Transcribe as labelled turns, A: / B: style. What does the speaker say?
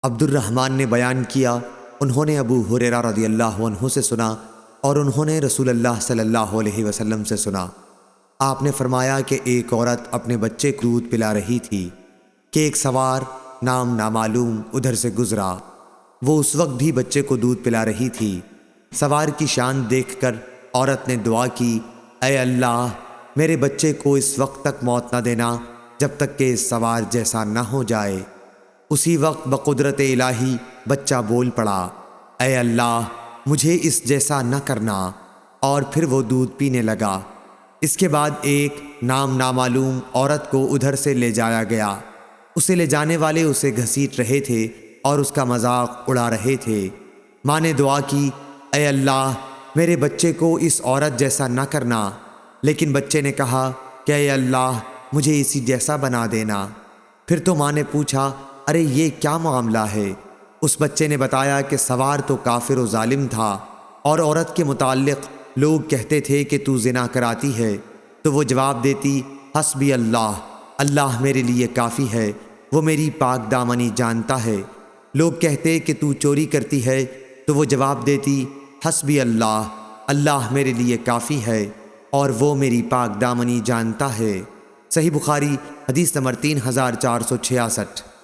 A: عبد الرحمن نے بیان کیا، انہوں نے ابو ہریرہ رضی اللہ عنہ سے سنا اور انہوں نے رسول اللہ صلی اللہ علیہ وسلم سے سنا۔ آپ نے فرمایا کہ ایک عورت اپنے بچے کو دودھ پلا رہی تھی کہ ایک سوار نام نامعلوم ادھر سے گزرا۔ وہ اس وقت بھی بچے کو دودھ پلا رہی تھی۔ سوار کی شان دیکھ کر عورت نے دعا کی، اے اللہ میرے بچے کو اس وقت تک موت نہ دینا جب تک کہ اس سوار جیسا نہ ہو جائے۔ اسی وقت بقدرت الہی بچہ بول پڑا، اے اللہ مجھے اس جیسا نہ کرنا، اور پھر وہ دودھ پینے لگا۔ اس کے بعد ایک نامعلوم عورت کو ادھر سے لے جایا گیا۔ اسے لے جانے والے اسے گھسیٹ رہے تھے اور اس کا مذاق اڑا رہے تھے۔ ماں نے دعا کی، اے اللہ میرے بچے کو اس عورت جیسا نہ کرنا، لیکن بچے نے کہا کہ اے اللہ مجھے اسی جیسا بنا دینا۔ پھر تو ماں نے پوچھا، ارے یہ کیا معاملہ ہے؟ اس بچے نے بتایا کہ سوار تو کافر و ظالم تھا، اور عورت کے متعلق لوگ کہتے تھے کہ تو زنا کراتی ہے، تو وہ جواب دیتی، حسبی اللہ، اللہ میرے لیے کافی ہے، وہ میری پاک دامنی جانتا ہے۔ لوگ کہتے کہ تو چوری کرتی ہے، تو وہ جواب دیتی، حسبی اللہ، اللہ میرے لیے کافی ہے، اور وہ میری پاک دامنی جانتا ہے۔ صحیح بخاری حدیث نمبر 3466۔